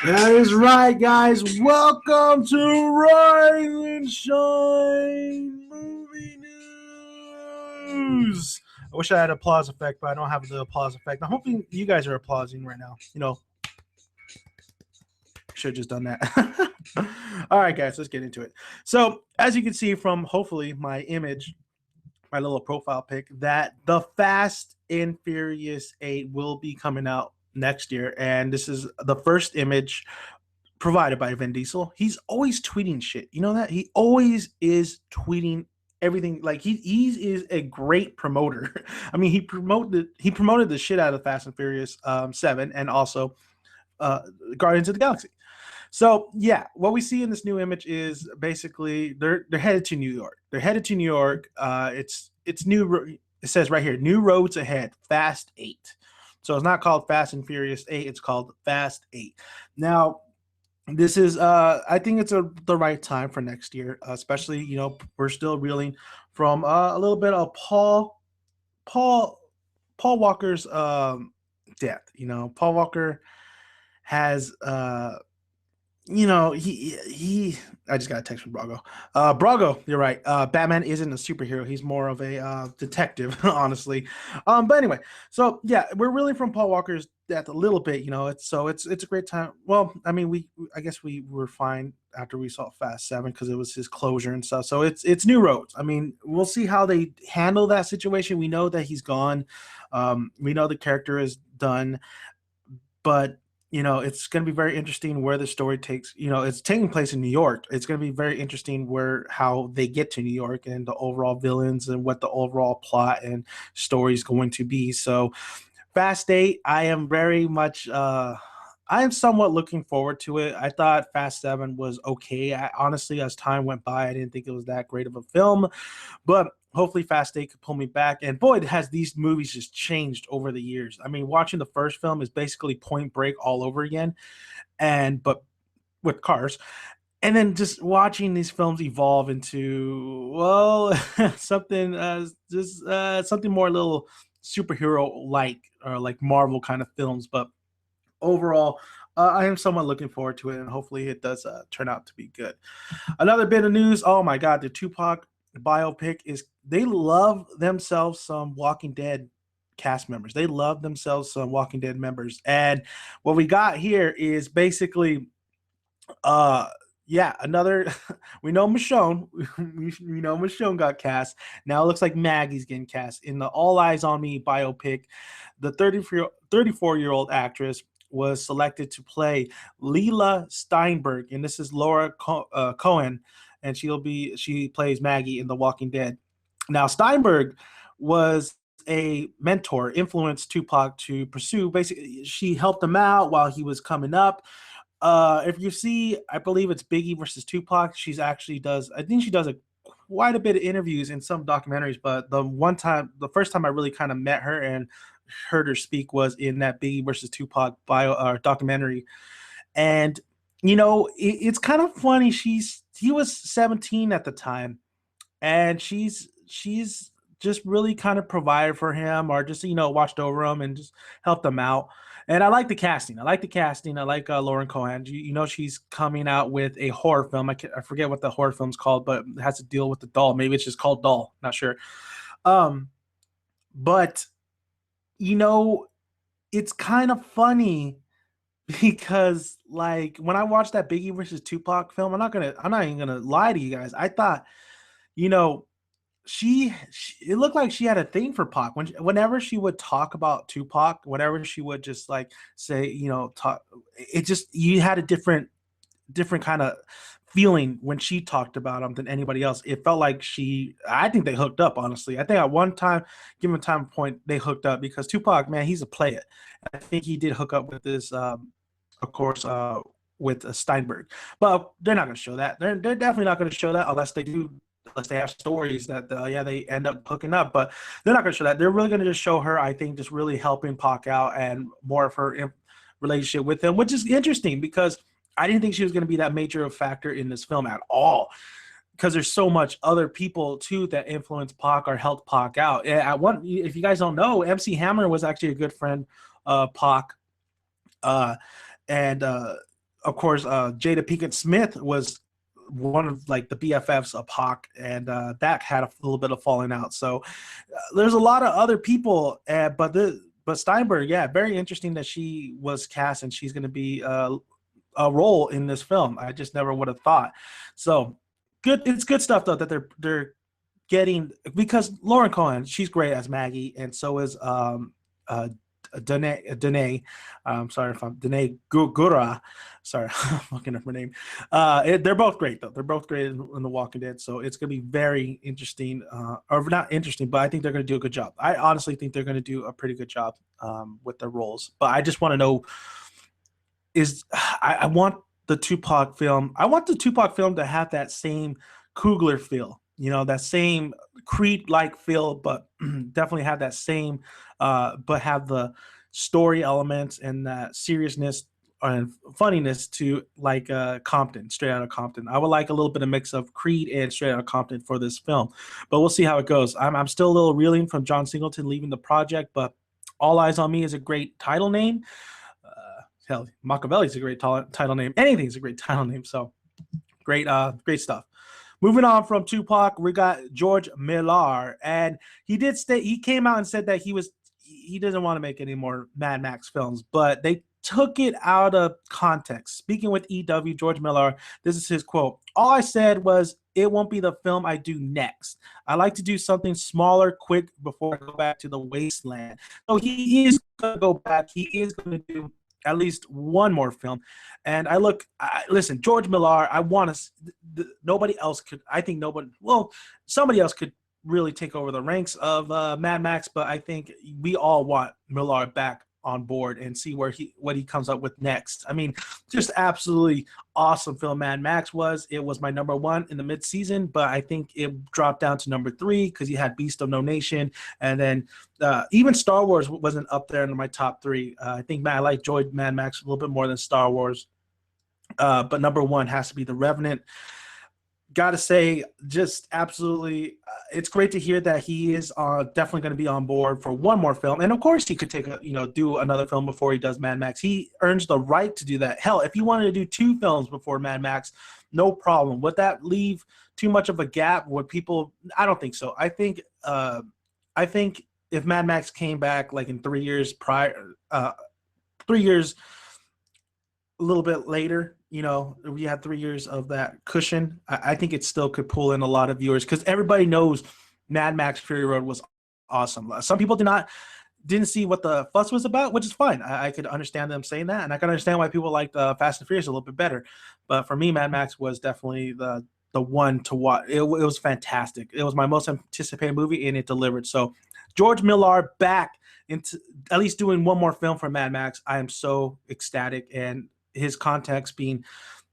That is right, guys. Welcome to Rise and Shine Movie News. I wish I had an applause effect, but I don't have the applause effect. I'm hoping you guys are applauding right now. Should have just done that. All right, guys, let's get into it. So, as you can see from hopefully my image, my little profile pic, that the Fast and Furious 8 will be coming out next year. And this is the first image provided by Vin Diesel. He's always tweeting shit. You know that? He always is tweeting everything. Like he is a great promoter. I mean, he promoted the shit out of Fast and Furious 7 and also Guardians of the Galaxy. So yeah, what we see in this new image is basically they're headed to New York. They're headed to New York. It's new. It says right here, new roads ahead, Fast 8. So it's not called Fast and Furious 8. It's called Fast 8. Now, this is I think it's the right time for next year, especially we're still reeling from a little bit of Paul Walker's death. Paul Walker has he I just got a text from Brago. Brago, you're right. Batman isn't a superhero. He's more of a detective, honestly. But anyway, so yeah, we're really from Paul Walker's death a little bit. It's a great time. Well, I mean, I guess we were fine after we saw Fast 7 because it was his closure and stuff. So it's new roads. I mean, we'll see how they handle that situation. We know that he's gone. We know the character is done, but it's going to be very interesting where the story takes. It's taking place in New York. It's going to be very interesting how they get to New York and the overall villains and what the overall plot and story is going to be. So, Fast 8, I am very much. I am somewhat looking forward to it. I thought Fast 7 was okay. Honestly, as time went by, I didn't think it was that great of a film, but hopefully Fast 8 could pull me back. And boy, has these movies just changed over the years. I mean, watching the first film is basically Point Break all over again, but with cars. And then just watching these films evolve into, well, something something more little superhero-like or like Marvel kind of films. But overall, I am somewhat looking forward to it, and hopefully it does turn out to be good. Another bit of news, oh my God, the Tupac biopic they love themselves some Walking Dead cast members. They love themselves some Walking Dead members. And what we got here is basically another we know Michonne. we know Michonne got cast. Now it looks like Maggie's getting cast in the All Eyes on Me biopic. The 34-year-old actress was selected to play Leela Steinberg, and this is Laura Cohan, and she plays Maggie in The Walking Dead. Now, Steinberg was a mentor, influenced Tupac to pursue. Basically, she helped him out while he was coming up. If you see, I believe it's Biggie versus Tupac. I think she does quite a bit of interviews in some documentaries, but the first time I really kind of met her and heard her speak was in that Biggie versus Tupac documentary. And it's kind of funny. He was 17 at the time, and she's just really kind of provided for him, or just watched over him and just helped him out. And I like the casting. I like Lauren Cohan. She's coming out with a horror film. I forget what the horror film's called, but it has to deal with the doll. Maybe it's just called Doll. Not sure. But it's kind of funny because like when I watched that Biggie versus Tupac film, I'm not even gonna lie to you guys. I thought, it looked like she had a thing for Pac. Whenever she would talk about Tupac, whenever she would just like say, talk, it just, you had a different kind of feeling when she talked about him than anybody else. It felt like I think they hooked up, honestly. I think at one time, given time point, they hooked up because Tupac, man, he's a player. I think he did hook up with this, of course, with Steinberg. But they're not going to show that. They're definitely not going to show that unless they have stories that they end up hooking up, but they're not going to show that. They're really going to just show her, I think, just really helping Pac out and more of her relationship with him, which is interesting because I didn't think she was going to be that major of a factor in this film at all, because there's so much other people too that influenced Pac or helped Pac out. If you guys don't know, MC Hammer was actually a good friend of Pac, and of course, Jada Pinkett Smith was one of like the BFFs of Pac, and that had a little bit of falling out. So there's a lot of other people, but Steinberg, yeah, very interesting that she was cast and she's going to be a role in this film. I just never would have thought. So good, it's good stuff though that they're getting, because Lauren Cohan, she's great as Maggie, and so is Danae. Sorry if I'm Danae Gura. Sorry, I'm looking up her name. They're both great though. They're both great in The Walking Dead, so it's gonna be very interesting, or not interesting, but I think they're gonna do a good job. I honestly think they're gonna do a pretty good job with their roles. But I just want to know I want the Tupac film. I want the Tupac film to have that same Coogler feel, that same Creed-like feel, but definitely have that same, but have the story elements and that seriousness and funniness to like Compton, Straight Outta Compton. I would like a little bit of mix of Creed and Straight Outta Compton for this film, but we'll see how it goes. I'm still a little reeling from John Singleton leaving the project, but All Eyes on Me is a great title name. Hell, Machiavelli's a great title name. Anything's a great title name. So great, great stuff. Moving on from Tupac, we got George Miller, and he came out and said that he doesn't want to make any more Mad Max films, but they took it out of context. Speaking with EW, George Miller, this is his quote: "All I said was it won't be the film I do next. I like to do something smaller, quick, before I go back to the wasteland." So he is going to go back. He is going to do at least one more film. And listen, George Miller, I want to, nobody else could, I think somebody else could really take over the ranks of Mad Max, but I think we all want Miller back on board and see what he comes up with next. I mean, just absolutely awesome film Mad Max was. It was my #1 in the mid-season, but I think it dropped down to #3 because you had Beast of No Nation, and then even Star Wars wasn't up there in my top 3. I think I like Mad Max a little bit more than Star Wars, but #1 has to be The Revenant. Gotta say, just absolutely, it's great to hear that he is definitely going to be on board for one more film. And of course, he could do another film before he does Mad Max. He earns the right to do that. Hell, if he wanted to do 2 films before Mad Max, no problem. Would that leave too much of a gap? Would people? I don't think so. I think if Mad Max came back like in 3 years prior, 3 years a little bit later, we had 3 years of that cushion, I think it still could pull in a lot of viewers because everybody knows Mad Max Fury Road was awesome. Some people didn't see what the fuss was about, which is fine. I could understand them saying that, and I can understand why people like Fast and Furious a little bit better. But for me, Mad Max was definitely the one to watch. It was fantastic. It was my most anticipated movie, and it delivered. So George Miller back into at least doing one more film for Mad Max. I am so ecstatic, and his context being,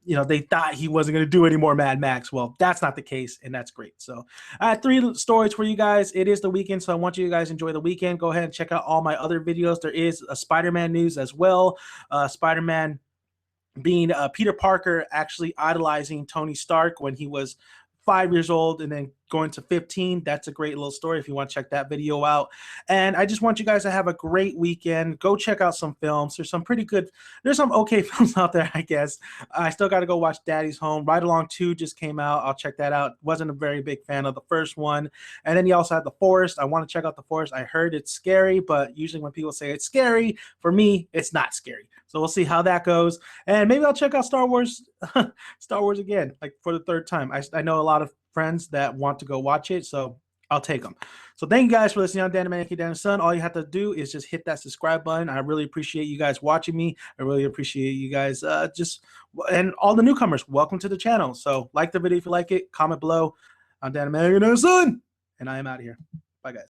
they thought he wasn't going to do any more Mad Max. Well, that's not the case, and that's great. So I had 3 stories for you guys. It is the weekend, so I want you guys to enjoy the weekend. Go ahead and check out all my other videos. There is a Spider-Man news as well. Spider-Man being Peter Parker actually idolizing Tony Stark when he was 5 years old and then going to 15. That's a great little story if you want to check that video out. And I just want you guys to have a great weekend. Go check out some films. There's some okay films out there, I guess. I still got to go watch Daddy's Home. Ride Along 2 just came out. I'll check that out. Wasn't a very big fan of the first one. And then you also had The Forest. I want to check out The Forest. I heard it's scary, but usually when people say it's scary, for me, it's not scary. So we'll see how that goes. And maybe I'll check out Star Wars again, like for the 3rd time. I know a lot of friends that want to go watch it, so I'll take them. So thank you guys for listening on Dan and Dan's Son. All you have to do is just hit that subscribe button. I really appreciate you guys watching me. I really appreciate you guys and all the newcomers. Welcome to the channel. So like the video if you like it. Comment below. I'm Dan and Dan's Son, and I am out of here. Bye, guys.